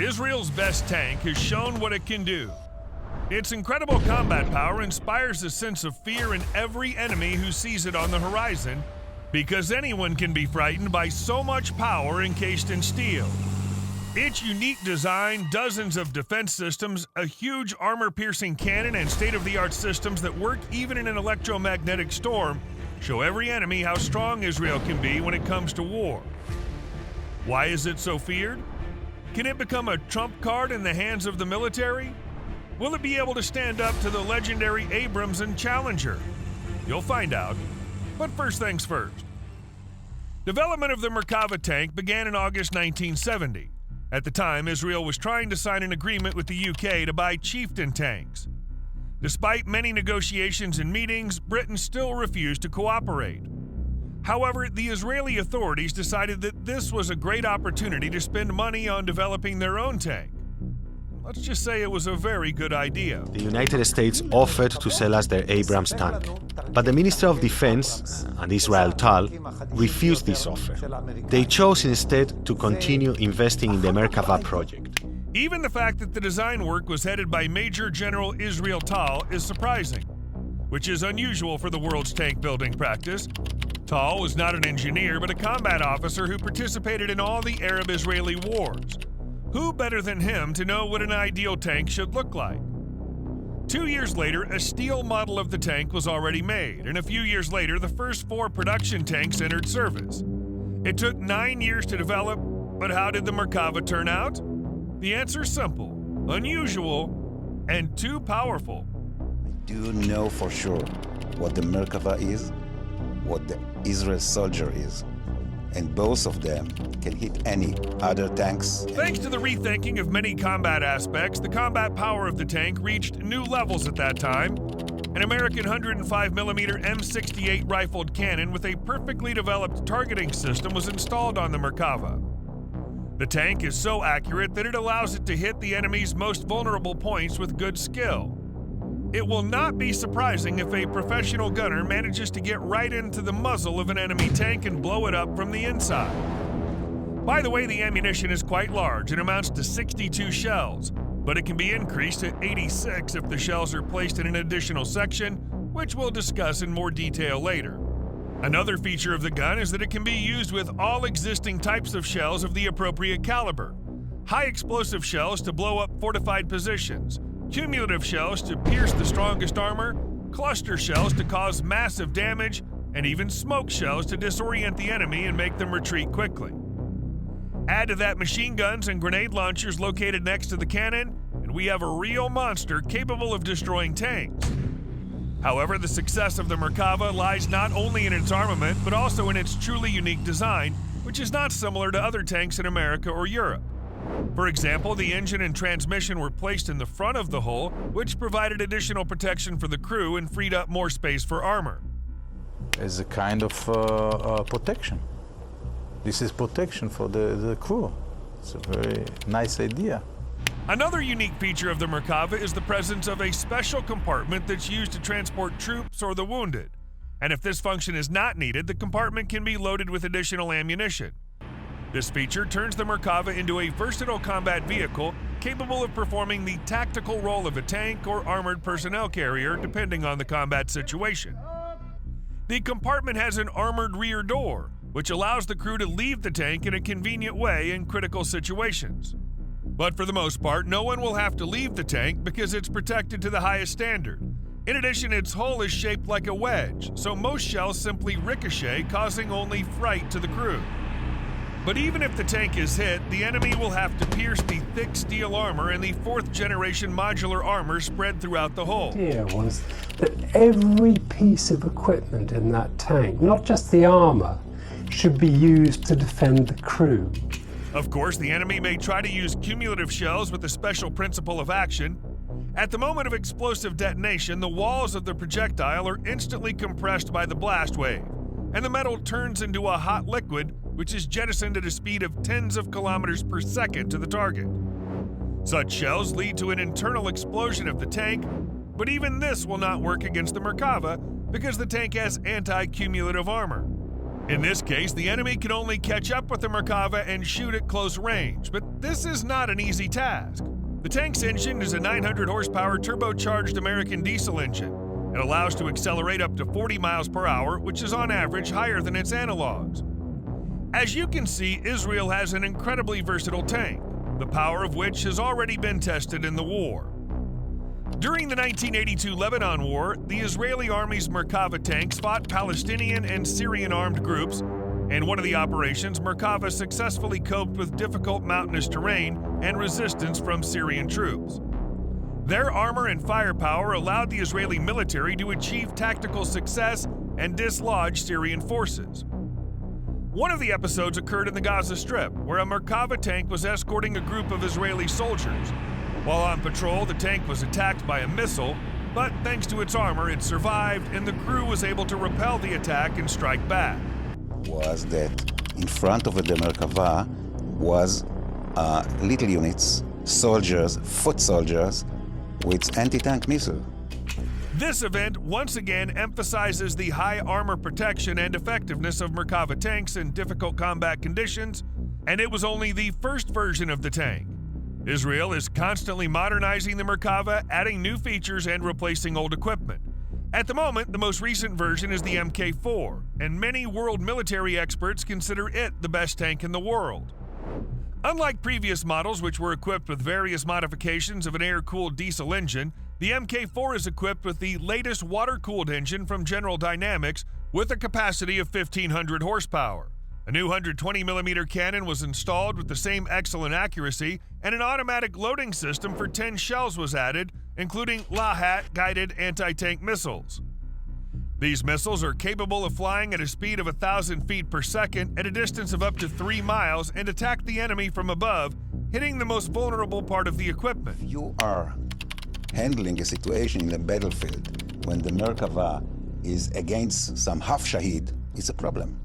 Israel's best tank has shown what it can do. Its incredible combat power inspires a sense of fear in every enemy who sees it on the horizon, because anyone can be frightened by so much power encased in steel. Its unique design, dozens of defense systems, a huge armor-piercing cannon, and state-of-the-art systems that work even in an electromagnetic storm show every enemy how strong Israel can be when it comes to war. Why is it so feared? Can it become a trump card in the hands of the military? Will it be able to stand up to the legendary Abrams and Challenger? You'll find out. But first things first. Development of the Merkava tank began in August 1970. At the time, Israel was trying to sign an agreement with the UK to buy Chieftain tanks. Despite many negotiations and meetings, Britain still refused to cooperate. However, the Israeli authorities decided that this was a great opportunity to spend money on developing their own tank. Let's just say it was a very good idea. The United States offered to sell us their Abrams tank, but the Minister of Defense and Israel Tal refused this offer. They chose instead to continue investing in the Merkava project. Even the fact that the design work was headed by Major General Israel Tal is surprising, which is unusual for the world's tank building practice. Tal was not an engineer, but a combat officer who participated in all the Arab-Israeli wars. Who better than him to know what an ideal tank should look like? 2 years later, a steel model of the tank was already made, and a few years later, the first 4 production tanks entered service. It took 9 years to develop, but how did the Merkava turn out? The answer's simple, unusual, and too powerful. I do know for sure what the Merkava is, what the Israel soldier is, and both of them can hit any other tanks. Thanks to the rethinking of many combat aspects, the combat power of the tank reached new levels at that time. An American 105mm M68 rifled cannon with a perfectly developed targeting system was installed on the Merkava. The tank is so accurate that it allows it to hit the enemy's most vulnerable points with good skill. It will not be surprising if a professional gunner manages to get right into the muzzle of an enemy tank and blow it up from the inside. By the way, the ammunition is quite large and amounts to 62 shells, but it can be increased to 86 if the shells are placed in an additional section, which we'll discuss in more detail later. Another feature of the gun is that it can be used with all existing types of shells of the appropriate caliber. High explosive shells to blow up fortified positions, cumulative shells to pierce the strongest armor, cluster shells to cause massive damage, and even smoke shells to disorient the enemy and make them retreat quickly. Add to that machine guns and grenade launchers located next to the cannon, and we have a real monster capable of destroying tanks. However, the success of the Merkava lies not only in its armament, but also in its truly unique design, which is not similar to other tanks in America or Europe. For example, the engine and transmission were placed in the front of the hull, which provided additional protection for the crew and freed up more space for armor. As a kind of protection. This is protection for the crew. It's a very nice idea. Another unique feature of the Merkava is the presence of a special compartment that's used to transport troops or the wounded. And if this function is not needed, the compartment can be loaded with additional ammunition. This feature turns the Merkava into a versatile combat vehicle capable of performing the tactical role of a tank or armored personnel carrier depending on the combat situation. The compartment has an armored rear door, which allows the crew to leave the tank in a convenient way in critical situations. But for the most part, no one will have to leave the tank because it's protected to the highest standard. In addition, its hull is shaped like a wedge, so most shells simply ricochet, causing only fright to the crew. But even if the tank is hit, the enemy will have to pierce the thick steel armor and the 4th generation modular armor spread throughout the hull. The idea was that every piece of equipment in that tank, not just the armor, should be used to defend the crew. Of course, the enemy may try to use cumulative shells with a special principle of action. At the moment of explosive detonation, the walls of the projectile are instantly compressed by the blast wave, and the metal turns into a hot liquid which is jettisoned at a speed of tens of kilometers per second to the target. Such shells lead to an internal explosion of the tank, but even this will not work against the Merkava because the tank has anti-cumulative armor. In this case, the enemy can only catch up with the Merkava and shoot at close range, but this is not an easy task. The tank's engine is a 900 horsepower turbocharged American diesel engine. It allows to accelerate up to 40 miles per hour, which is on average higher than its analogs. As you can see, Israel has an incredibly versatile tank, the power of which has already been tested in the war. During the 1982 Lebanon War, the Israeli Army's Merkava tanks fought Palestinian and Syrian armed groups. In one of the operations, Merkava successfully coped with difficult mountainous terrain and resistance from Syrian troops. Their armor and firepower allowed the Israeli military to achieve tactical success and dislodge Syrian forces. One of the episodes occurred in the Gaza Strip, where a Merkava tank was escorting a group of Israeli soldiers. While on patrol, the tank was attacked by a missile, but thanks to its armor, it survived, and the crew was able to repel the attack and strike back. Was that in front of the Merkava was little units, soldiers, foot soldiers, with anti-tank missiles. This event once again emphasizes the high armor protection and effectiveness of Merkava tanks in difficult combat conditions, and it was only the first version of the tank. Israel is constantly modernizing the Merkava, adding new features and replacing old equipment. At the moment, the most recent version is the Mk4, and many world military experts consider it the best tank in the world. Unlike previous models, which were equipped with various modifications of an air-cooled diesel engine, the Mk4 is equipped with the latest water-cooled engine from General Dynamics with a capacity of 1,500 horsepower. A new 120mm cannon was installed with the same excellent accuracy, and an automatic loading system for 10 shells was added, including Lahat-guided anti-tank missiles. These missiles are capable of flying at a speed of 1,000 feet per second at a distance of up to 3 miles and attack the enemy from above, hitting the most vulnerable part of the equipment. If you are handling a situation in a battlefield when the Merkava is against some half Shahid, it's a problem.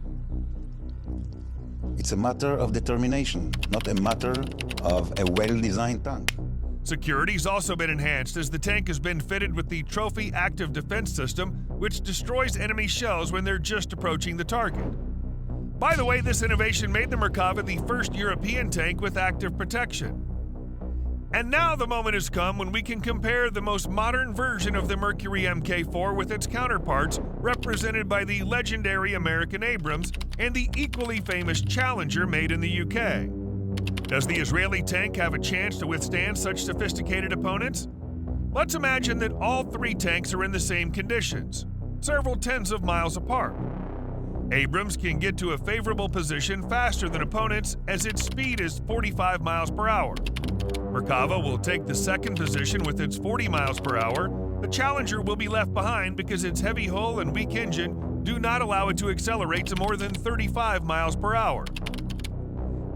It's a matter of determination, not a matter of a well-designed tank. Security's also been enhanced as the tank has been fitted with the Trophy Active Defense System, which destroys enemy shells when they're just approaching the target. By the way, this innovation made the Merkava the first European tank with active protection. And now the moment has come when we can compare the most modern version of the Mercury Mk4 with its counterparts, represented by the legendary American Abrams and the equally famous Challenger made in the UK. Does the Israeli tank have a chance to withstand such sophisticated opponents? Let's imagine that all three tanks are in the same conditions, several tens of miles apart. Abrams can get to a favorable position faster than opponents as its speed is 45 miles per hour. Merkava will take the second position with its 40 miles per hour. The Challenger will be left behind because its heavy hull and weak engine do not allow it to accelerate to more than 35 miles per hour.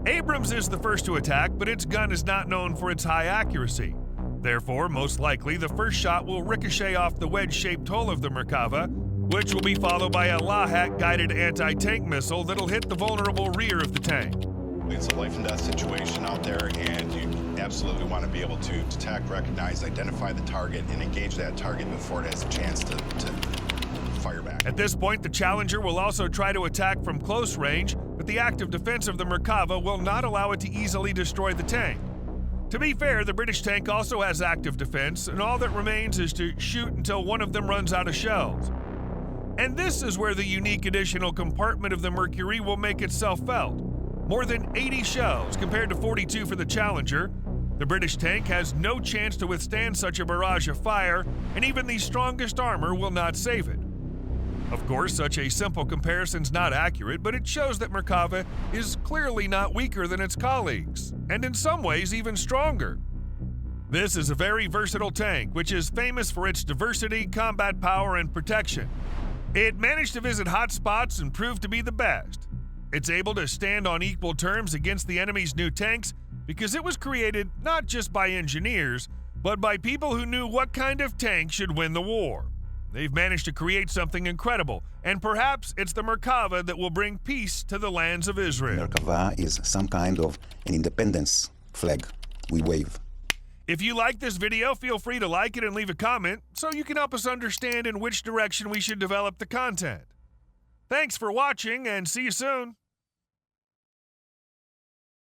Abrams is the first to attack, but its gun is not known for its high accuracy. Therefore, most likely, the first shot will ricochet off the wedge-shaped hull of the Merkava, which will be followed by a Lahat-guided anti-tank missile that'll hit the vulnerable rear of the tank. It's a life-and-death situation out there, and you absolutely want to be able to detect, recognize, identify the target, and engage that target before it has a chance to fire back. At this point, the Challenger will also try to attack from close range, but the active defense of the Merkava will not allow it to easily destroy the tank. To be fair, the British tank also has active defense, and all that remains is to shoot until one of them runs out of shells. And this is where the unique additional compartment of the Mercury will make itself felt. More than 80 shells compared to 42 for the Challenger. The British tank has no chance to withstand such a barrage of fire, and even the strongest armor will not save it. Of course, such a simple comparison's not accurate, but it shows that Merkava is clearly not weaker than its colleagues, and in some ways even stronger. This is a very versatile tank, which is famous for its diversity, combat power, and protection. It managed to visit hot spots and proved to be the best. It's able to stand on equal terms against the enemy's new tanks because it was created not just by engineers, but by people who knew what kind of tank should win the war. They've managed to create something incredible, and perhaps it's the Merkava that will bring peace to the lands of Israel. Merkava is some kind of an independence flag we wave. If you like this video, feel free to like it and leave a comment so you can help us understand in which direction we should develop the content. Thanks for watching and see you soon.